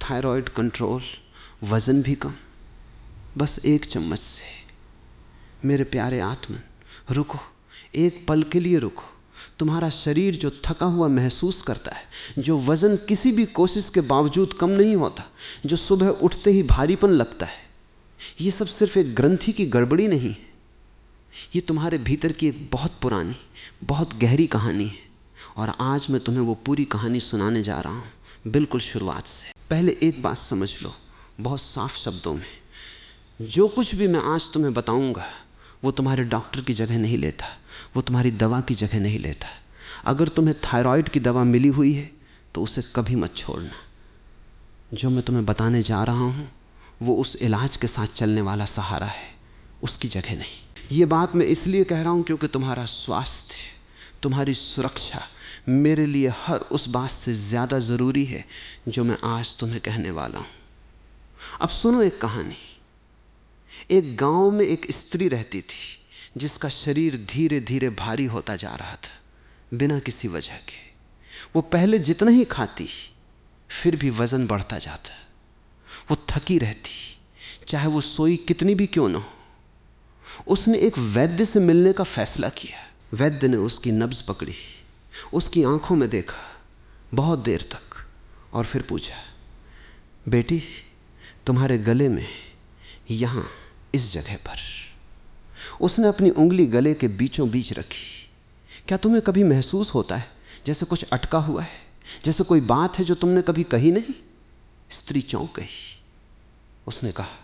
Thyroid control, वजन भी कम, बस 1 चम्मच से। मेरे प्यारे आत्मन, रुको, एक पल के लिए रुको। तुम्हारा शरीर जो थका हुआ महसूस करता है, जो वजन किसी भी कोशिश के बावजूद कम नहीं होता, जो सुबह उठते ही भारीपन लगता है, ये सब सिर्फ एक ग्रंथि की गड़बड़ी नहीं है। ये तुम्हारे भीतर की एक बहुत पुरानी, बहुत गहरी कहानी है। और आज मैं तुम्हें वो पूरी कहानी सुनाने जा रहा हूँ, बिल्कुल शुरुआत से। पहले एक बात समझ लो बहुत साफ शब्दों में, जो कुछ भी मैं आज तुम्हें बताऊंगा वो तुम्हारे डॉक्टर की जगह नहीं लेता, वो तुम्हारी दवा की जगह नहीं लेता। अगर तुम्हें थायराइड की दवा मिली हुई है तो उसे कभी मत छोड़ना। जो मैं तुम्हें बताने जा रहा हूँ वो उस इलाज के साथ चलने वाला सहारा है, उसकी जगह नहीं। ये बात मैं इसलिए कह रहा हूँ क्योंकि तुम्हारा स्वास्थ्य, तुम्हारी सुरक्षा मेरे लिए हर उस बात से ज़्यादा ज़रूरी है जो मैं आज तुम्हें कहने वाला हूँ। अब सुनो एक कहानी। एक गांव में एक स्त्री रहती थी जिसका शरीर धीरे धीरे भारी होता जा रहा था, बिना किसी वजह के। वो पहले जितना ही खाती फिर भी वजन बढ़ता जाता। वो थकी रहती, चाहे वो सोई कितनी भी क्यों न हो। उसने एक वैद्य से मिलने का फैसला किया। वैद्य ने उसकी नब्ज पकड़ी, उसकी आंखों में देखा बहुत देर तक, और फिर पूछा, बेटी, तुम्हारे गले में यहां इस जगह पर। उसने अपनी उंगली गले के बीचों बीच रखी। क्या तुम्हें कभी महसूस होता है जैसे कुछ अटका हुआ है, जैसे कोई बात है जो तुमने कभी कही नहीं? स्त्री चौंक गई। उसने कहा,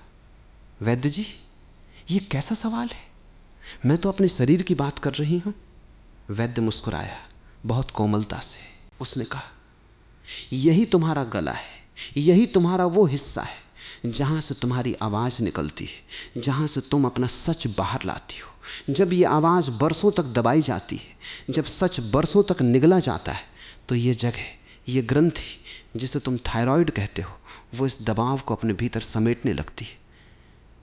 वैद्य जी, ये कैसा सवाल है? मैं तो अपने शरीर की बात कर रही हूं। वैद्य मुस्कुराया बहुत कोमलता से। उसने कहा, यही तुम्हारा गला है, यही तुम्हारा वो हिस्सा है जहां से तुम्हारी आवाज निकलती है, जहां से तुम अपना सच बाहर लाती हो। जब ये आवाज बरसों तक दबाई जाती है, जब सच बरसों तक निगला जाता है, तो ये जगह, ये ग्रंथि जिसे तुम थायराइड कहते हो, वो इस दबाव को अपने भीतर समेटने लगती है।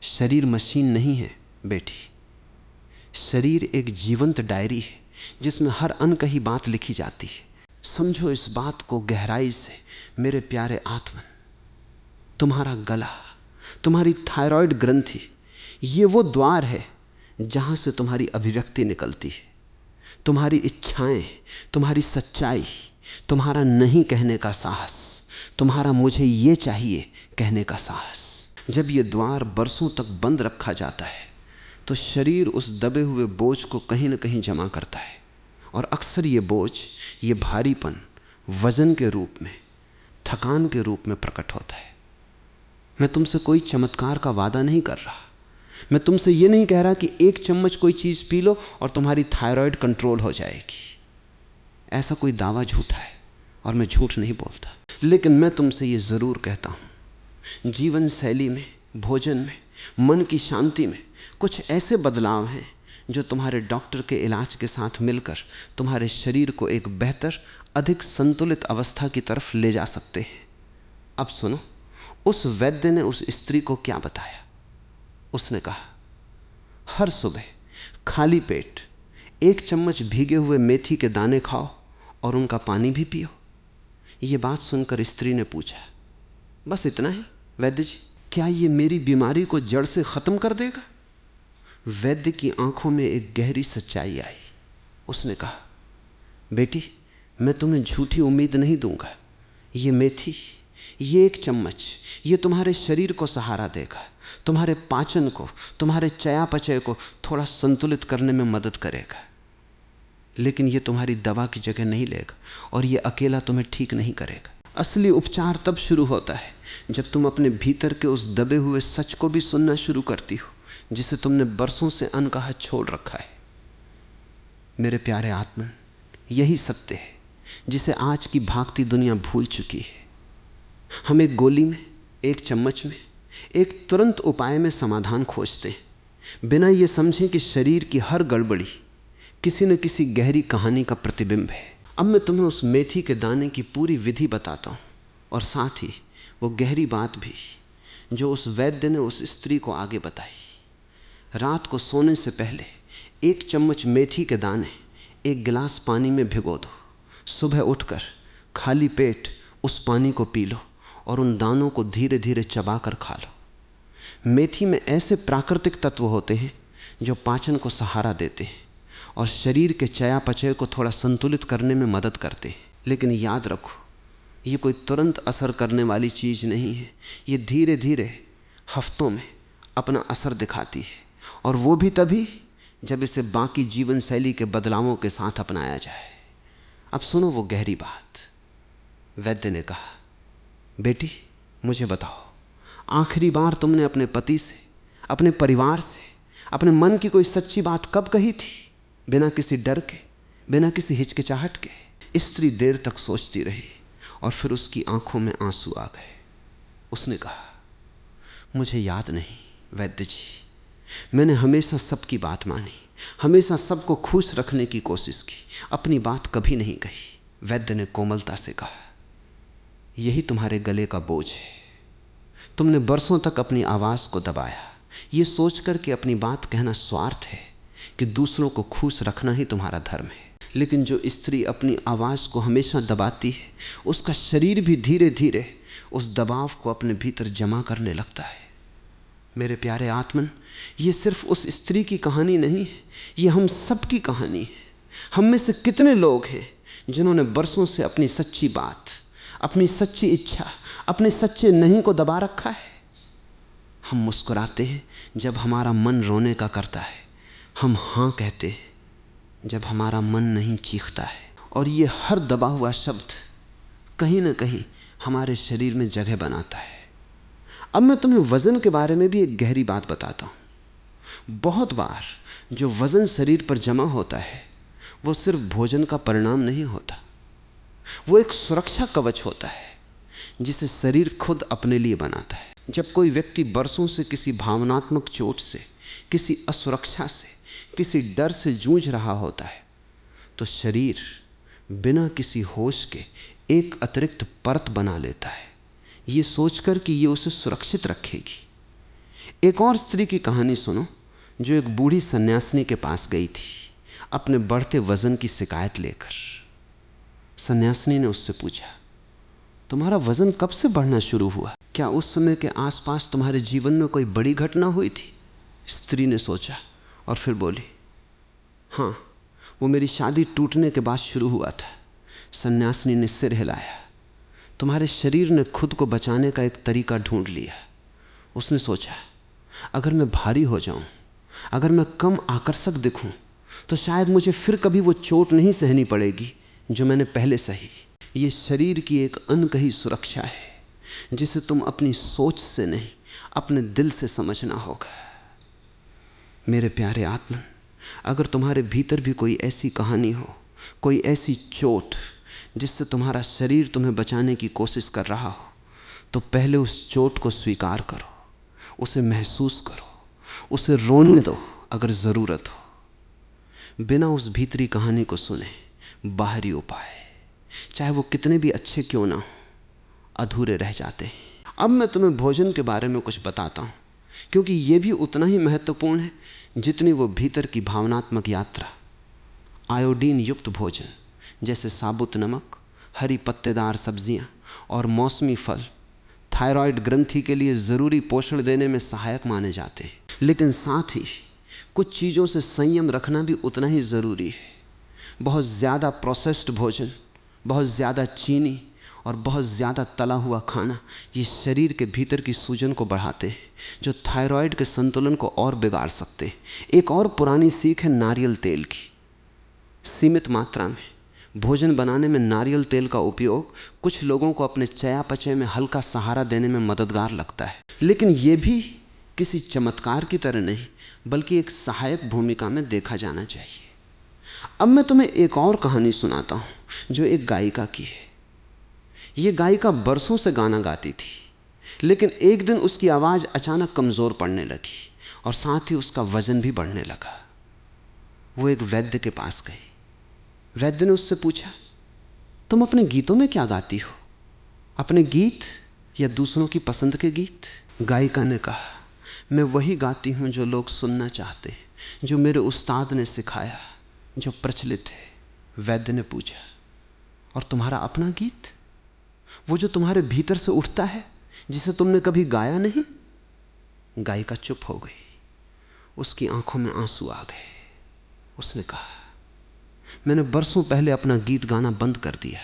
शरीर मशीन नहीं है बेटी, शरीर एक जीवंत डायरी है जिसमें हर अनकही बात लिखी जाती है। समझो इस बात को गहराई से मेरे प्यारे आत्मन। तुम्हारा गला, तुम्हारी थायराइड ग्रंथि, ये वो द्वार है जहां से तुम्हारी अभिव्यक्ति निकलती है। तुम्हारी इच्छाएं, तुम्हारी सच्चाई, तुम्हारा नहीं कहने का साहस, तुम्हारा मुझे ये चाहिए कहने का साहस। जब ये द्वार बरसों तक बंद रखा जाता है तो शरीर उस दबे हुए बोझ को कहीं ना कहीं जमा करता है, और अक्सर ये बोझ, ये भारीपन वजन के रूप में, थकान के रूप में प्रकट होता है। मैं तुमसे कोई चमत्कार का वादा नहीं कर रहा। मैं तुमसे ये नहीं कह रहा कि 1 चम्मच कोई चीज़ पी लो और तुम्हारी थायराइड कंट्रोल हो जाएगी। ऐसा कोई दावा झूठा है और मैं झूठ नहीं बोलता। लेकिन मैं तुमसे ये ज़रूर कहता हूँ, जीवन शैली में, भोजन में, मन की शांति में कुछ ऐसे बदलाव हैं जो तुम्हारे डॉक्टर के इलाज के साथ मिलकर तुम्हारे शरीर को एक बेहतर, अधिक संतुलित अवस्था की तरफ ले जा सकते हैं। अब सुनो, उस वैद्य ने उस स्त्री को क्या बताया। उसने कहा, हर सुबह खाली पेट 1 चम्मच भीगे हुए मेथी के दाने खाओ और उनका पानी भी पियो। ये बात सुनकर स्त्री ने पूछा, बस इतना ही वैद्य जी? क्या ये मेरी बीमारी को जड़ से खत्म कर देगा? वैद्य की आंखों में एक गहरी सच्चाई आई। उसने कहा, बेटी, मैं तुम्हें झूठी उम्मीद नहीं दूंगा। ये मेथी, ये 1 चम्मच, ये तुम्हारे शरीर को सहारा देगा, तुम्हारे पाचन को, तुम्हारे चयापचय को थोड़ा संतुलित करने में मदद करेगा। लेकिन ये तुम्हारी दवा की जगह नहीं लेगा और ये अकेला तुम्हें ठीक नहीं करेगा। असली उपचार तब शुरू होता है जब तुम अपने भीतर के उस दबे हुए सच को भी सुनना शुरू करती हो जिसे तुमने बरसों से अनकहा छोड़ रखा है। मेरे प्यारे आत्मन, यही सत्य है जिसे आज की भागती दुनिया भूल चुकी है। हम एक गोली में, 1 चम्मच में, एक तुरंत उपाय में समाधान खोजते हैं, बिना ये समझे कि शरीर की हर गड़बड़ी किसी न किसी गहरी कहानी का प्रतिबिंब है। अब मैं तुम्हें उस मेथी के दाने की पूरी विधि बताता हूँ, और साथ ही वो गहरी बात भी जो उस वैद्य ने उस स्त्री को आगे बताई। रात को सोने से पहले 1 चम्मच मेथी के दाने 1 गिलास पानी में भिगो दो। सुबह उठकर खाली पेट उस पानी को पी लो और उन दानों को धीरे धीरे चबा कर खा लो। मेथी में ऐसे प्राकृतिक तत्व होते हैं जो पाचन को सहारा देते हैं और शरीर के चयापचय को थोड़ा संतुलित करने में मदद करते हैं। लेकिन याद रखो, ये कोई तुरंत असर करने वाली चीज़ नहीं है। ये धीरे धीरे हफ्तों में अपना असर दिखाती है, और वो भी तभी जब इसे बाकी जीवन शैली के बदलावों के साथ अपनाया जाए। अब सुनो वो गहरी बात। वैद्य ने कहा, बेटी मुझे बताओ, आखिरी बार तुमने अपने पति से, अपने परिवार से, अपने मन की कोई सच्ची बात कब कही थी, बिना किसी डर के, बिना किसी हिचकिचाहट के? स्त्री देर तक सोचती रही और फिर उसकी आंखों में आंसू आ गए। उसने कहा, मुझे याद नहीं वैद्य जी, मैंने हमेशा सबकी बात मानी, हमेशा सबको खुश रखने की कोशिश की, अपनी बात कभी नहीं कही। वैद्य ने कोमलता से कहा, यही तुम्हारे गले का बोझ है। तुमने बरसों तक अपनी आवाज़ को दबाया, ये सोचकर कि अपनी बात कहना स्वार्थ है, कि दूसरों को खुश रखना ही तुम्हारा धर्म है। लेकिन जो स्त्री अपनी आवाज़ को हमेशा दबाती है, उसका शरीर भी धीरे धीरे उस दबाव को अपने भीतर जमा करने लगता है। मेरे प्यारे आत्मन, ये सिर्फ उस स्त्री की कहानी नहीं है, ये हम सब की कहानी है। हम में से कितने लोग हैं जिन्होंने बरसों से अपनी सच्ची बात, अपनी सच्ची इच्छा, अपने सच्चे नहीं को दबा रखा है। हम मुस्कुराते हैं जब हमारा मन रोने का करता है, हम हाँ कहते हैं जब हमारा मन नहीं चीखता है। और ये हर दबा हुआ शब्द कहीं ना कहीं हमारे शरीर में जगह बनाता है। अब मैं तुम्हें वज़न के बारे में भी एक गहरी बात बताता हूँ। बहुत बार जो वज़न शरीर पर जमा होता है वो सिर्फ भोजन का परिणाम नहीं होता, वो एक सुरक्षा कवच होता है जिसे शरीर खुद अपने लिए बनाता है। जब कोई व्यक्ति बरसों से किसी भावनात्मक चोट से, किसी असुरक्षा से, किसी डर से जूझ रहा होता है, तो शरीर बिना किसी होश के एक अतिरिक्त परत बना लेता है, ये सोचकर कि ये उसे सुरक्षित रखेगी। एक और स्त्री की कहानी सुनो, जो एक बूढ़ी सन्यासिनी के पास गई थी अपने बढ़ते वजन की शिकायत लेकर। सन्यासिनी ने उससे पूछा, तुम्हारा वजन कब से बढ़ना शुरू हुआ? क्या उस समय के आसपास तुम्हारे जीवन में कोई बड़ी घटना हुई थी? स्त्री ने सोचा और फिर बोली, हाँ, वो मेरी शादी टूटने के बाद शुरू हुआ था। सन्यासिनी ने सिर हिलाया। तुम्हारे शरीर ने खुद को बचाने का एक तरीका ढूंढ लिया। उसने सोचा, अगर मैं भारी हो जाऊं, अगर मैं कम आकर्षक दिखूं, तो शायद मुझे फिर कभी वो चोट नहीं सहनी पड़ेगी जो मैंने पहले सही। ये शरीर की एक अनकही सुरक्षा है जिसे तुम अपनी सोच से नहीं, अपने दिल से समझना होगा। मेरे प्यारे आत्मन, अगर तुम्हारे भीतर भी कोई ऐसी कहानी हो, कोई ऐसी चोट जिससे तुम्हारा शरीर तुम्हें बचाने की कोशिश कर रहा हो, तो पहले उस चोट को स्वीकार करो, उसे महसूस करो, उसे रोने दो अगर ज़रूरत हो। बिना उस भीतरी कहानी को सुने बाहरी उपाय, चाहे वो कितने भी अच्छे क्यों ना हो, अधूरे रह जाते हैं। अब मैं तुम्हें भोजन के बारे में कुछ बताता हूँ, क्योंकि ये भी उतना ही महत्वपूर्ण है जितनी वो भीतर की भावनात्मक यात्रा। आयोडीन युक्त भोजन जैसे साबुत नमक, हरी पत्तेदार सब्जियां और मौसमी फल थायराइड ग्रंथि के लिए ज़रूरी पोषण देने में सहायक माने जाते हैं। लेकिन साथ ही कुछ चीज़ों से संयम रखना भी उतना ही ज़रूरी है। बहुत ज़्यादा प्रोसेस्ड भोजन, बहुत ज़्यादा चीनी और बहुत ज़्यादा तला हुआ खाना, ये शरीर के भीतर की सूजन को बढ़ाते हैं, जो थायराइड के संतुलन को और बिगाड़ सकते हैं। एक और पुरानी सीख है नारियल तेल की। सीमित मात्रा में भोजन बनाने में नारियल तेल का उपयोग कुछ लोगों को अपने चयापचय में हल्का सहारा देने में मददगार लगता है, लेकिन ये भी किसी चमत्कार की तरह नहीं, बल्कि एक सहायक भूमिका में देखा जाना चाहिए। अब मैं तुम्हें एक और कहानी सुनाता हूँ जो एक गायिका की है। ये गायिका बरसों से गाना गाती थी, लेकिन एक दिन उसकी आवाज़ अचानक कमज़ोर पड़ने लगी और साथ ही उसका वजन भी बढ़ने लगा। वो एक वैद्य के पास गई। वैद्य ने उससे पूछा, तुम अपने गीतों में क्या गाती हो, अपने गीत या दूसरों की पसंद के गीत? गायिका ने कहा, मैं वही गाती हूँ जो लोग सुनना चाहते हैं, जो मेरे उस्ताद ने सिखाया, जो प्रचलित है। वैद्य ने पूछा, और तुम्हारा अपना गीत? वो जो तुम्हारे भीतर से उठता है, जिसे तुमने कभी गाया नहीं। गायिका चुप हो गई, उसकी आंखों में आंसू आ गए। उसने कहा, मैंने बरसों पहले अपना गीत गाना बंद कर दिया,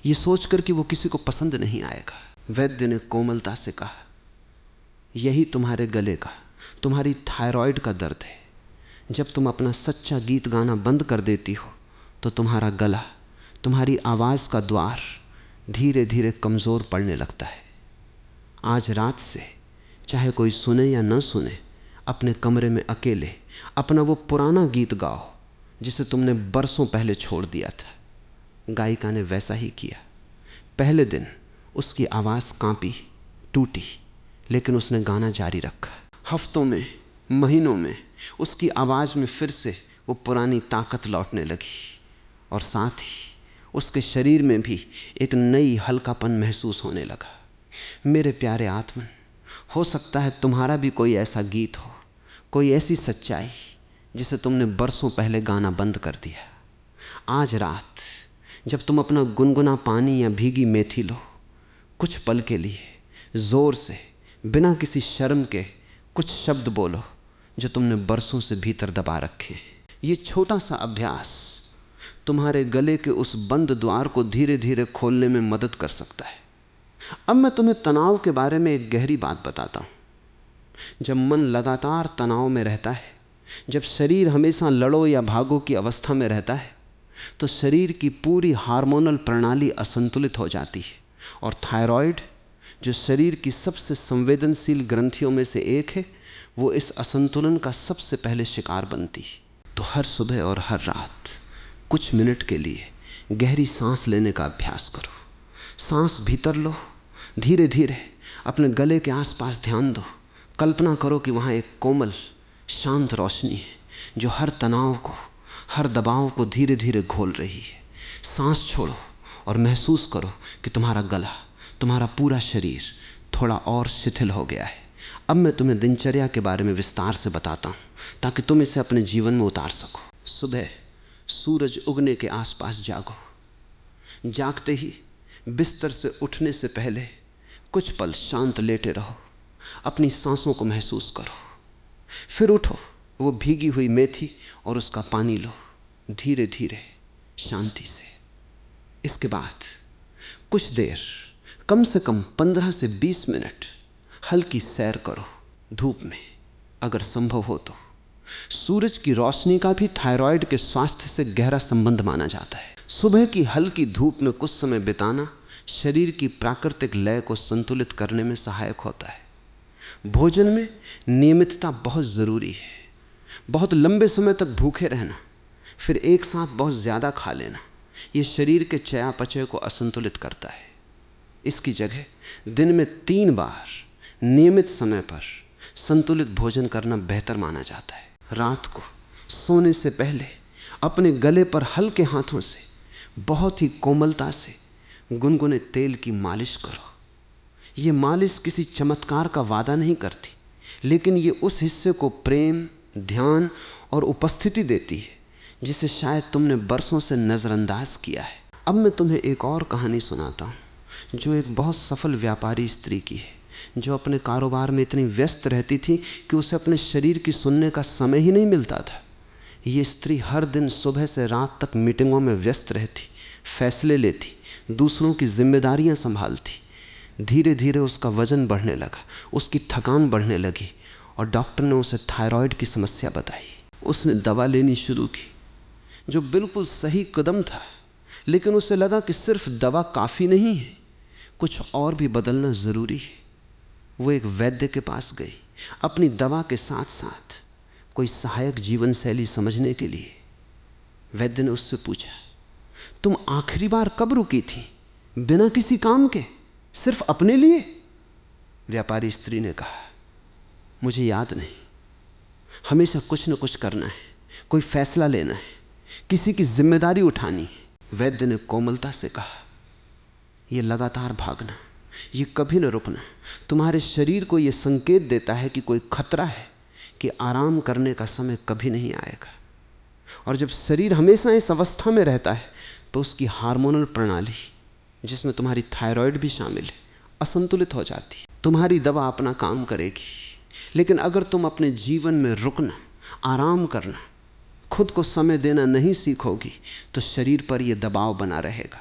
ये सोचकर कि वो किसी को पसंद नहीं आएगा। वैद्य ने कोमलता से कहा, यही तुम्हारे गले का, तुम्हारी थायराइड का दर्द है। जब तुम अपना सच्चा गीत गाना बंद कर देती हो तो तुम्हारा गला, तुम्हारी आवाज़ का द्वार धीरे धीरे कमज़ोर पड़ने लगता है। आज रात से चाहे कोई सुने या न सुने, अपने कमरे में अकेले अपना वो पुराना गीत गाओ जिसे तुमने बरसों पहले छोड़ दिया था। गायिका ने वैसा ही किया। पहले दिन उसकी आवाज़ कांपी, टूटी, लेकिन उसने गाना जारी रखा। हफ्तों में, महीनों में उसकी आवाज़ में फिर से वो पुरानी ताकत लौटने लगी, और साथ ही उसके शरीर में भी एक नई हल्कापन महसूस होने लगा। मेरे प्यारे आत्मन, हो सकता है तुम्हारा भी कोई ऐसा गीत हो, कोई ऐसी सच्चाई जिसे तुमने बरसों पहले गाना बंद कर दिया। आज रात जब तुम अपना गुनगुना पानी या भीगी मेथी लो, कुछ पल के लिए जोर से, बिना किसी शर्म के कुछ शब्द बोलो जो तुमने बरसों से भीतर दबा रखे। ये छोटा सा अभ्यास तुम्हारे गले के उस बंद द्वार को धीरे धीरे खोलने में मदद कर सकता है। अब मैं तुम्हें तनाव के बारे में एक गहरी बात बताता हूं। जब मन लगातार तनाव में रहता है, जब शरीर हमेशा लड़ो या भागो की अवस्था में रहता है, तो शरीर की पूरी हार्मोनल प्रणाली असंतुलित हो जाती है, और थायराइड, जो शरीर की सबसे संवेदनशील ग्रंथियों में से एक है, वो इस असंतुलन का सबसे पहले शिकार बनती है। तो हर सुबह और हर रात कुछ मिनट के लिए गहरी सांस लेने का अभ्यास करो। सांस भीतर लो, धीरे धीरे अपने गले के आसपास ध्यान दो। कल्पना करो कि वहाँ एक कोमल शांत रोशनी है जो हर तनाव को, हर दबाव को धीरे धीरे घोल रही है। सांस छोड़ो और महसूस करो कि तुम्हारा गला, तुम्हारा पूरा शरीर थोड़ा और शिथिल हो गया है। अब मैं तुम्हें दिनचर्या के बारे में विस्तार से बताता हूँ ताकि तुम इसे अपने जीवन में उतार सको। सुबह सूरज उगने के आसपास जागो। जागते ही बिस्तर से उठने से पहले कुछ पल शांत लेटे रहो, अपनी सांसों को महसूस करो। फिर उठो, वो भीगी हुई मेथी और उसका पानी लो, धीरे धीरे शांति से। इसके बाद कुछ देर, कम से कम 15 से 20 मिनट हल्की सैर करो धूप में, अगर संभव हो तो। सूरज की रोशनी का भी थायराइड के स्वास्थ्य से गहरा संबंध माना जाता है। सुबह की हल्की धूप में कुछ समय बिताना शरीर की प्राकृतिक लय को संतुलित करने में सहायक होता है। भोजन में नियमितता बहुत ज़रूरी है। बहुत लंबे समय तक भूखे रहना, फिर एक साथ बहुत ज़्यादा खा लेना, ये शरीर के चयापचय को असंतुलित करता है। इसकी जगह दिन में 3 बार नियमित समय पर संतुलित भोजन करना बेहतर माना जाता है। रात को सोने से पहले अपने गले पर हल्के हाथों से बहुत ही कोमलता से गुनगुने तेल की मालिश करो। ये मालिश किसी चमत्कार का वादा नहीं करती, लेकिन ये उस हिस्से को प्रेम, ध्यान और उपस्थिति देती है जिसे शायद तुमने बरसों से नज़रअंदाज किया है। अब मैं तुम्हें एक और कहानी सुनाता हूँ जो एक बहुत सफल व्यापारी स्त्री की है, जो अपने कारोबार में इतनी व्यस्त रहती थी कि उसे अपने शरीर की सुनने का समय ही नहीं मिलता था। ये स्त्री हर दिन सुबह से रात तक मीटिंगों में व्यस्त रहती, फैसले लेती, दूसरों की जिम्मेदारियां संभालती। धीरे धीरे उसका वजन बढ़ने लगा, उसकी थकान बढ़ने लगी, और डॉक्टर ने उसे थायराइड की समस्या बताई। उसने दवा लेनी शुरू की, जो बिल्कुल सही कदम था, लेकिन उसे लगा कि सिर्फ दवा काफ़ी नहीं है, कुछ और भी बदलना ज़रूरी है। वो एक वैद्य के पास गई, अपनी दवा के साथ साथ कोई सहायक जीवन शैली समझने के लिए। वैद्य ने उससे पूछा, तुम आखिरी बार कब रुकी थी, बिना किसी काम के, सिर्फ अपने लिए? व्यापारी स्त्री ने कहा, मुझे याद नहीं। हमेशा कुछ न कुछ करना है, कोई फैसला लेना है, किसी की जिम्मेदारी उठानी है। वैद्य ने कोमलता से कहा, यह लगातार भागना, ये कभी न रुकना, तुम्हारे शरीर को यह संकेत देता है कि कोई खतरा है, कि आराम करने का समय कभी नहीं आएगा। और जब शरीर हमेशा इस अवस्था में रहता है तो उसकी हार्मोनल प्रणाली जिसमें तुम्हारी थायराइड भी शामिल है, असंतुलित हो जाती है। तुम्हारी दवा अपना काम करेगी, लेकिन अगर तुम अपने जीवन में रुकना, आराम करना, खुद को समय देना नहीं सीखोगी तो शरीर पर यह दबाव बना रहेगा।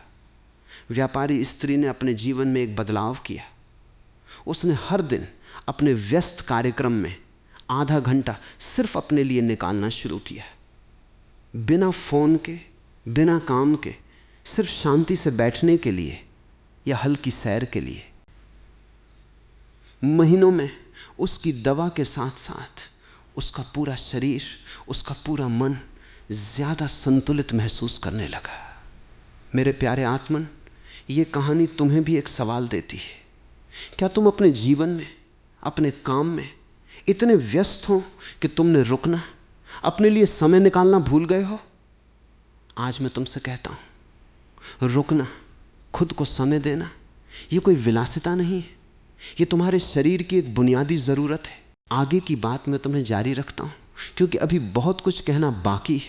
व्यापारी स्त्री ने अपने जीवन में एक बदलाव किया। उसने हर दिन अपने व्यस्त कार्यक्रम में आधा घंटा सिर्फ अपने लिए निकालना शुरू किया, बिना फोन के, बिना काम के, सिर्फ शांति से बैठने के लिए या हल्की सैर के लिए। महीनों में उसकी दवा के साथ साथ उसका पूरा शरीर, उसका पूरा मन ज्यादा संतुलित महसूस करने लगा। मेरे प्यारे आत्मन, ये कहानी तुम्हें भी एक सवाल देती है। क्या तुम अपने जीवन में, अपने काम में इतने व्यस्त हो कि तुमने रुकना, अपने लिए समय निकालना भूल गए हो? आज मैं तुमसे कहता हूं, रुकना, खुद को समय देना, यह कोई विलासिता नहीं है, यह तुम्हारे शरीर की एक बुनियादी जरूरत है। आगे की बात मैं तुम्हें जारी रखता हूं, क्योंकि अभी बहुत कुछ कहना बाकी है।